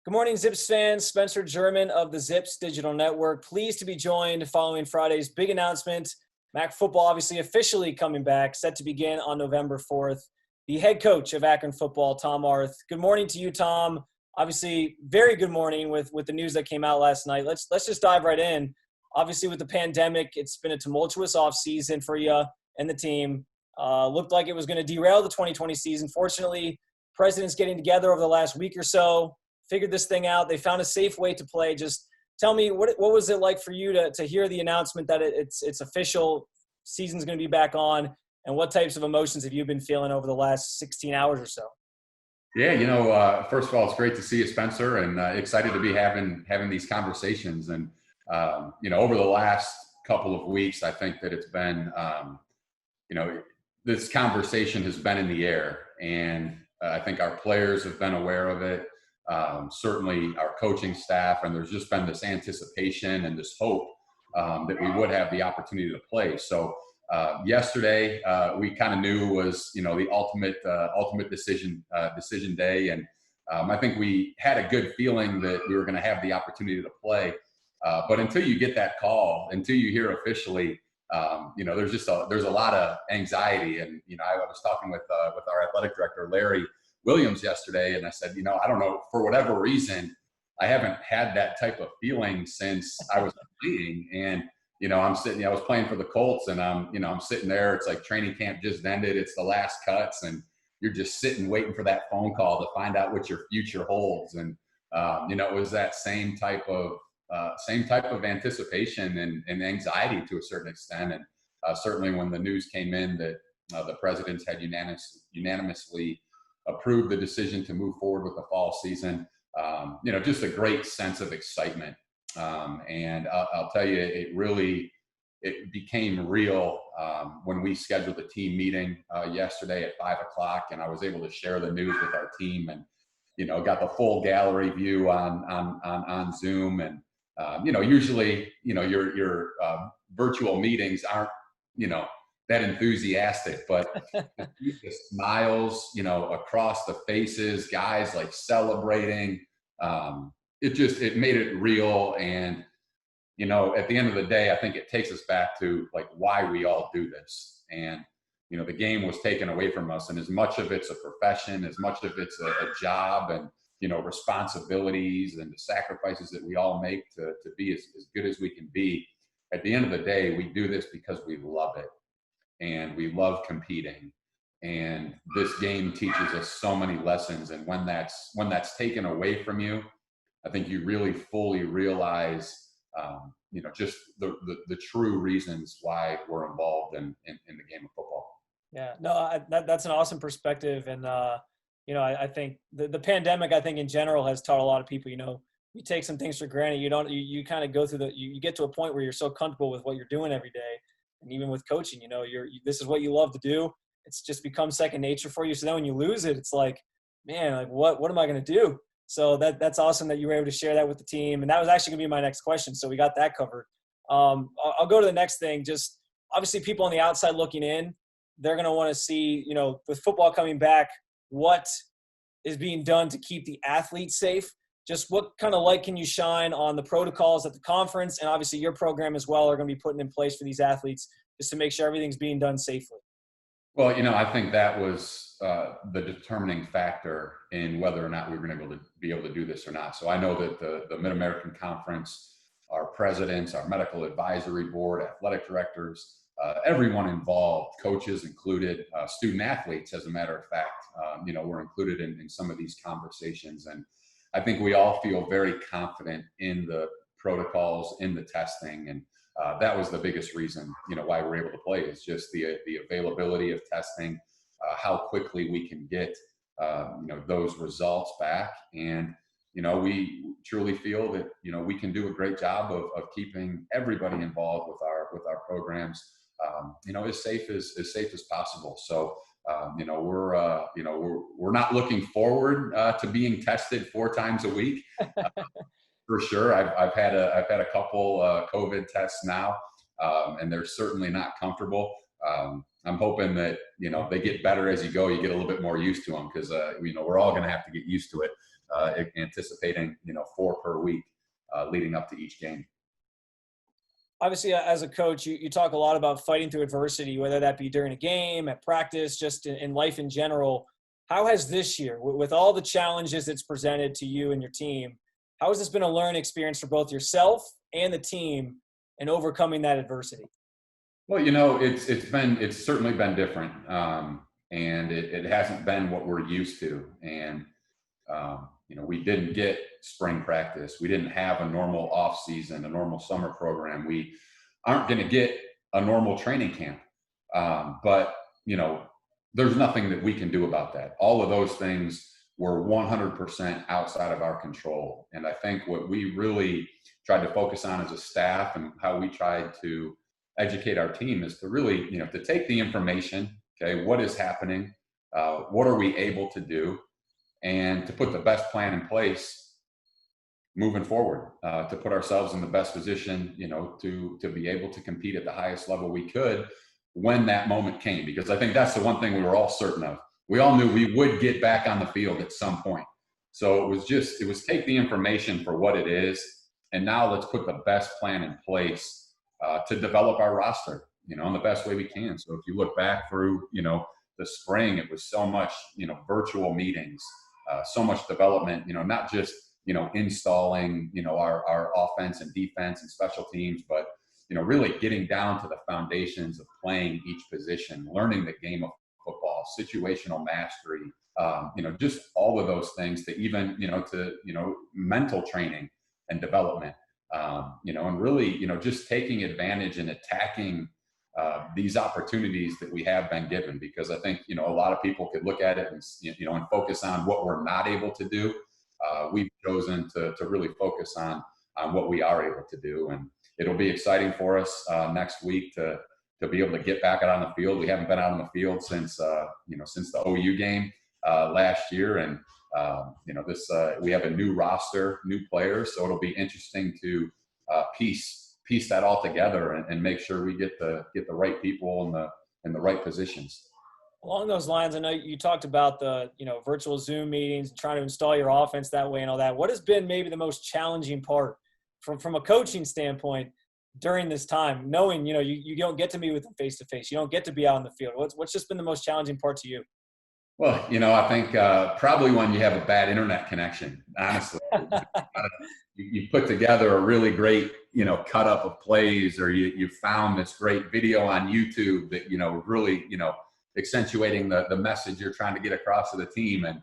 Good morning, Zips fans. Spencer German of the Zips Digital Network. Pleased to be joined following Friday's big announcement. Mac football obviously officially coming back, set to begin on November 4th. The head coach of Akron Football, Tom Arth. Good morning to you, Tom. Obviously, very good morning with the news that came out last night. Let's just dive right in. Obviously, with the pandemic, it's been a tumultuous offseason for you and the team. Looked like it was going to derail the 2020 season. Fortunately, presidents getting together over the last week or so, figured this thing out. They found a safe way to play. Just tell me, what was it like for you to hear the announcement that it's official, season's going to be back on, and what types of emotions have you been feeling over the last 16 hours or so? Yeah, first of all, it's great to see you, Spencer, and excited to be having these conversations. And over the last couple of weeks, I think that it's been, this conversation has been in the air, and I think our players have been aware of it. Certainly our coaching staff, and there's just been this anticipation and this hope that we would have the opportunity to play. So yesterday we kind of knew was the ultimate decision day, and I think we had a good feeling that we were going to have the opportunity to play. But until you get that call, until you hear officially, there's a lot of anxiety. And I was talking with our athletic director Larry Williams yesterday, and I said, I don't know, for whatever reason, I haven't had that type of feeling since I was playing. And I was playing for the Colts, and I'm sitting there. It's like training camp just ended. It's the last cuts, and you're just sitting waiting for that phone call to find out what your future holds. And it was that same type of anticipation and anxiety to a certain extent. And certainly when the news came in that the presidents had unanimously approved the decision to move forward with the fall season, just a great sense of excitement. And I'll tell you, it became real when we scheduled the team meeting yesterday at 5:00, and I was able to share the news with our team, and got the full gallery view on Zoom. And usually your virtual meetings aren't that enthusiastic, but the smiles across the faces, guys like celebrating, it made it real. And at the end of the day, I think it takes us back to like why we all do this. And the game was taken away from us, and as much of it's a profession, as much of it's a job, and responsibilities and the sacrifices that we all make to be as good as we can be. At the end of the day, we do this because we love it, and we love competing. And this game teaches us so many lessons. And when that's taken away from you, I think you really fully realize, just the true reasons why we're involved in the game of football. Yeah, no, that's an awesome perspective. And, I think the pandemic, I think in general, has taught a lot of people, you take some things for granted. You kind of go through you get to a point where you're so comfortable with what you're doing every day. And even with coaching, this is what you love to do. It's just become second nature for you. So then when you lose it, it's like, man, like what am I going to do? So that's awesome that you were able to share that with the team. And that was actually going to be my next question. So we got that covered. I'll go to the next thing. Just obviously people on the outside looking in, they're going to want to see, with football coming back, what is being done to keep the athletes safe. Just what kind of light can you shine on the protocols at the conference, and obviously your program as well are going to be putting in place for these athletes just to make sure everything's being done safely? Well, I think that was the determining factor in whether or not we were going to be able to do this or not. So I know that the Mid-American Conference, our presidents, our medical advisory board, athletic directors, everyone involved, coaches included, student athletes, as a matter of fact, were included in some of these conversations. And I think we all feel very confident in the protocols, in the testing, and that was the biggest reason, why we're able to play, is just the availability of testing, how quickly we can get, those results back. And, we truly feel that, we can do a great job of keeping everybody involved with our programs, as safe as possible. So, we're not looking forward to being tested 4 times a week. For sure. I've had a couple COVID tests now, and they're certainly not comfortable. I'm hoping that, they get better as you go. You get a little bit more used to them, because, we're all going to have to get used to it. anticipating 4 per week leading up to each game. Obviously, as a coach, you talk a lot about fighting through adversity, whether that be during a game, at practice, just in life in general. How has this year, with all the challenges it's presented to you and your team, how has this been a learning experience for both yourself and the team in overcoming that adversity? Well, it's certainly been different, and it hasn't been what we're used to. And we didn't get spring practice. We didn't have a normal off season, a normal summer program. We aren't going to get a normal training camp. But there's nothing that we can do about that. All of those things were 100% outside of our control. And I think what we really tried to focus on as a staff and how we tried to educate our team is to really, to take the information, okay, what is happening, what are we able to do, and to put the best plan in place moving forward, to put ourselves in the best position, to be able to compete at the highest level we could when that moment came. Because I think that's the one thing we were all certain of. We all knew we would get back on the field at some point. So it was take the information for what it is, and now let's put the best plan in place to develop our roster, in the best way we can. So if you look back through, the spring, it was so much, virtual meetings, so much development, not just, installing, our offense and defense and special teams, but, really getting down to the foundations of playing each position, learning the game of football, situational mastery, just all of those things, to even, mental training and development, and really, just taking advantage and attacking these opportunities that we have been given. Because I think, a lot of people could look at it and, and focus on what we're not able to do. We've chosen to really focus on what we are able to do. And it'll be exciting for us next week to be able to get back out on the field. We haven't been out on the field since the OU game last year. And, we have a new roster, new players. So it'll be interesting to piece that all together and make sure we get the right people in the right positions. Along those lines, I know you talked about the, virtual Zoom meetings and trying to install your offense that way and all that. What has been maybe the most challenging part from a coaching standpoint during this time, knowing, you don't get to meet with them face to face, you don't get to be out on the field? What's just been the most challenging part to you? Well, I think probably when you have a bad internet connection, honestly. You put together a really great, cut up of plays, or you found this great video on YouTube that, really, accentuating the message you're trying to get across to the team. And,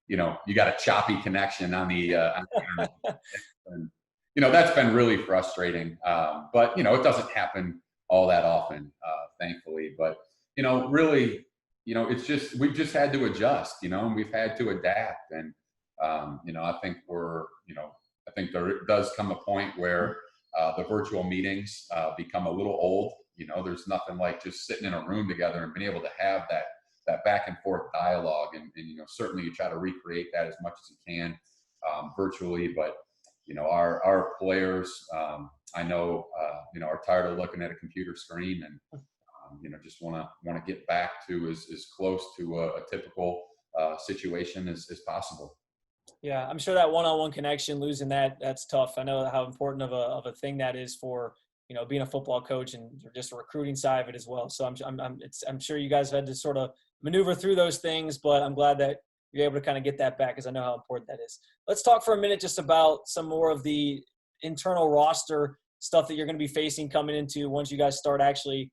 you got a choppy connection on the internet. And, that's been really frustrating. But, it doesn't happen all that often, thankfully. But, really, it's just, we've just had to adjust, and we've had to adapt. And, I think I think there does come a point where the virtual meetings become a little old. There's nothing like just sitting in a room together and being able to have that back and forth dialogue. And certainly you try to recreate that as much as you can virtually. But, our players, I know, are tired of looking at a computer screen, and, just want to get back to as close to a typical situation as possible. Yeah, I'm sure that one-on-one connection, losing that's tough. I know how important of a thing that is for, being a football coach and just the recruiting side of it as well. So I'm sure you guys have had to sort of maneuver through those things, but I'm glad that you're able to kind of get that back, because I know how important that is. Let's talk for a minute just about some more of the internal roster stuff that you're going to be facing coming into once you guys start actually,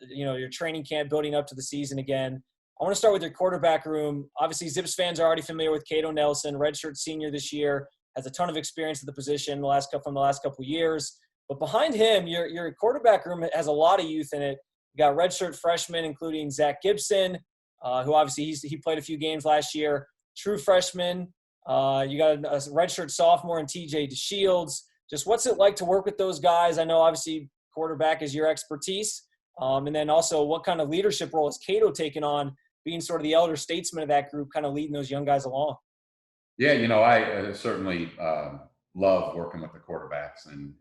your training camp building up to the season again. I want to start with your quarterback room. Obviously, Zips fans are already familiar with Cato Nelson, redshirt senior this year, has a ton of experience at the position from the last couple of years. But behind him, your quarterback room has a lot of youth in it. You got redshirt freshmen, including Zach Gibson, who obviously he played a few games last year. True freshman. You got a redshirt sophomore in TJ DeShields. Just what's it like to work with those guys? I know obviously quarterback is your expertise. And then also what kind of leadership role has Cato taken on, being sort of the elder statesman of that group, kind of leading those young guys along? Yeah, I certainly love working with the quarterbacks and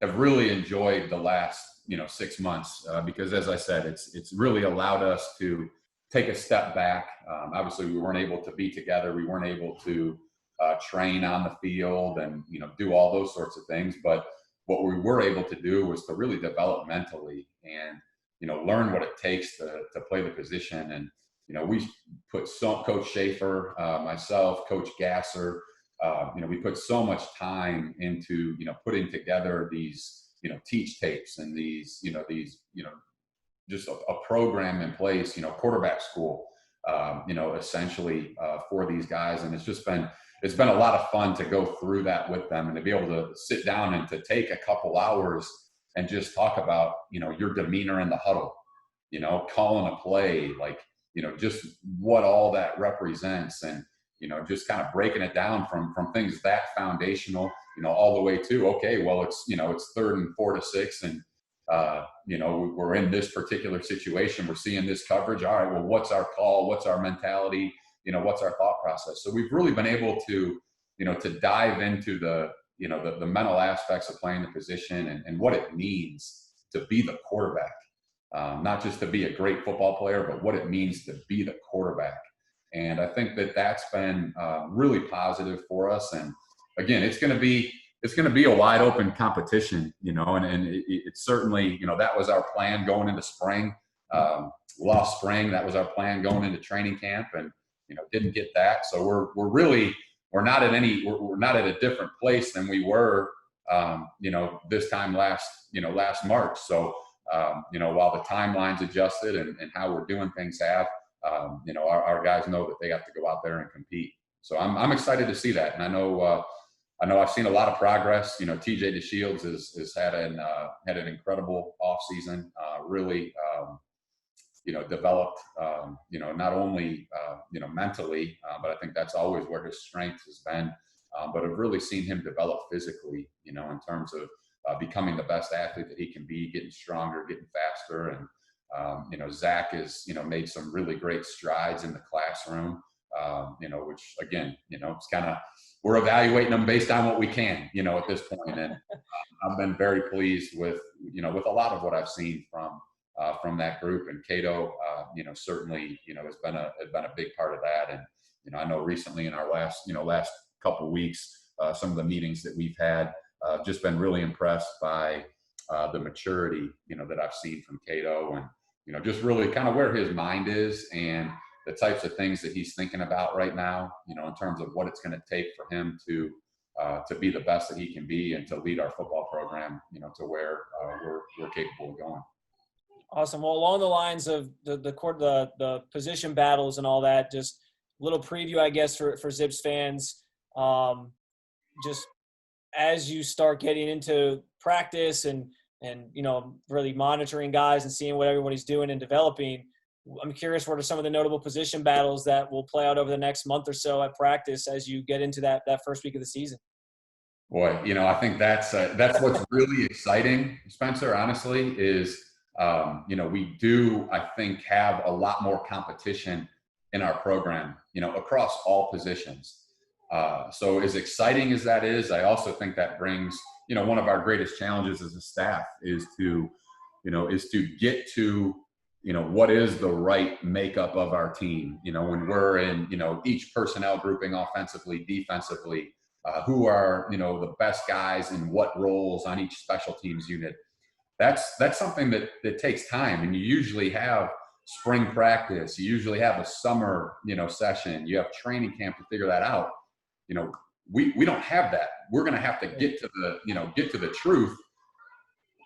have really enjoyed the last, 6 months because, as I said, it's really allowed us to take a step back. Obviously, we weren't able to be together. We weren't able to, train on the field and, do all those sorts of things. But what we were able to do was to really develop mentally and, learn what it takes to play the position. And, we put Coach Schaefer, myself, Coach Gasser, we put so much time into, putting together these, teach tapes and these, just a program in place, quarterback school, essentially for these guys. And it's been a lot of fun to go through that with them and to be able to sit down and to take a couple hours and just talk about, your demeanor in the huddle, calling a play, like, just what all that represents and, just kind of breaking it down from things that foundational, all the way to, okay, well, it's 3rd and 4 to 6 and, we're in this particular situation. We're seeing this coverage. All right, well, what's our call? What's our mentality? What's our thought process? So we've really been able to, to dive into the mental aspects of playing the position and what it means to be the quarterback. Not just to be a great football player, but what it means to be the quarterback. And I think that's been really positive for us. And again, it's going to be a wide open competition, and it's certainly, that was our plan going into spring. Lost spring. That was our plan going into training camp and, didn't get that. So we're not at a different place than we were, this time last March. So, while the timeline's adjusted and how we're doing things our guys know that they have to go out there and compete. So I'm excited to see that. And I know I've seen a lot of progress. TJ DeShields has had an incredible offseason, really, developed, not only, mentally, but I think that's always where his strength has been. But I've really seen him develop physically, in terms of becoming the best athlete that he can be, getting stronger, getting faster. And, Zach has, made some really great strides in the classroom, which again, it's kind of, we're evaluating them based on what we can, at this point. And I've been very pleased with a lot of what I've seen from that group. And Cato, certainly, has been a big part of that. And, I know recently in our last couple of weeks, some of the meetings that we've had, just been really impressed by the maturity, that I've seen from Cato and, just really kind of where his mind is and the types of things that he's thinking about right now, in terms of what it's going to take for him to be the best that he can be and to lead our football program, to where we're capable of going. Awesome. Well, along the lines of the position battles and all that, just a little preview, I guess, for Zips fans. Just as you start getting into practice and really monitoring guys and seeing what everybody's doing and developing, I'm curious, what are some of the notable position battles that will play out over the next month or so at practice as you get into that first week of the season? Boy, I think that's what's really exciting, Spencer, honestly, is, we do, I think, have a lot more competition in our program, across all positions. So as exciting as that is, I also think that brings, one of our greatest challenges as a staff is to get to, what is the right makeup of our team, when we're in, each personnel grouping offensively, defensively, who are, the best guys in what roles on each special teams unit. That's something that takes time. And you usually have spring practice. You usually have a summer, session. You have training camp to figure that out. We don't have that. We're going to have to get to the truth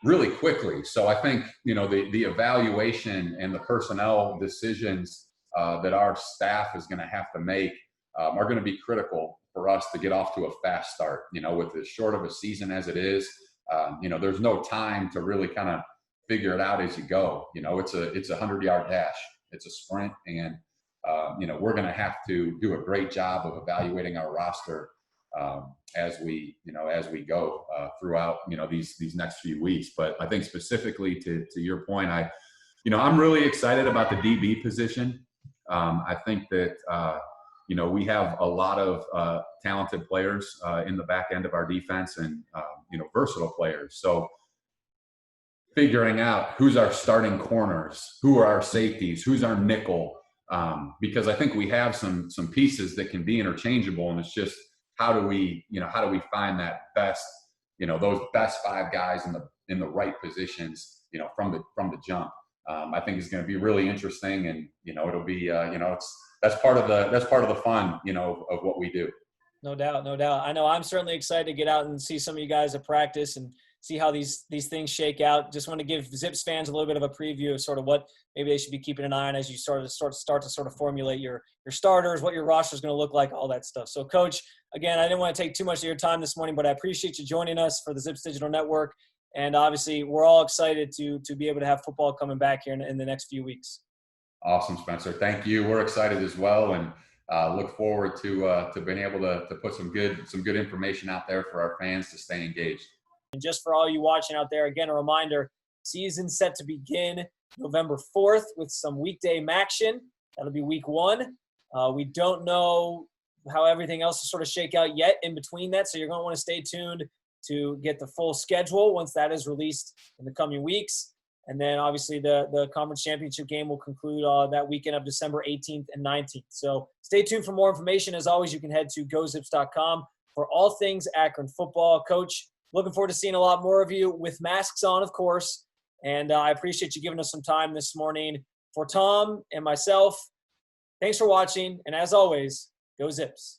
really quickly. So I think, the evaluation and the personnel decisions that our staff is going to have to make are going to be critical for us to get off to a fast start. With as short of a season as it is, there's no time to really kind of figure it out as you go. It's a 100-yard dash. It's a sprint. And, we're going to have to do a great job of evaluating our roster as we go throughout, these next few weeks. But I think specifically to your point, I'm really excited about the DB position. I think that, we have a lot of talented players in the back end of our defense and, versatile players. So figuring out who's our starting corners, who are our safeties, who's our nickel, because I think we have some pieces that can be interchangeable, and it's just, how do we find that best, those best 5 guys in the right positions, from the jump. I think is going to be really interesting, and it'll be that's part of the fun, of what we do. No doubt, no doubt. I know I'm certainly excited to get out and see some of you guys at practice and see how these things shake out. Just want to give Zips fans a little bit of a preview of sort of what maybe they should be keeping an eye on as you start to formulate your starters, what your roster is going to look like, all that stuff. So, Coach, again, I didn't want to take too much of your time this morning, but I appreciate you joining us for the Zips Digital Network. And obviously, we're all excited to be able to have football coming back here in the next few weeks. Awesome, Spencer. Thank you. We're excited as well, and look forward to being able to put some good information out there for our fans to stay engaged. And just for all you watching out there, again, a reminder, season set to begin November 4th with some weekday action. That'll be week 1. We don't know how everything else will sort of shake out yet in between that, so you're going to want to stay tuned to get the full schedule once that is released in the coming weeks. And then obviously the conference championship game will conclude that weekend of December 18th and 19th. So stay tuned for more information. As always, you can head to gozips.com for all things Akron football. Coach, looking forward to seeing a lot more of you with masks on, of course. And I appreciate you giving us some time this morning. For Tom and myself, thanks for watching. And as always, go Zips.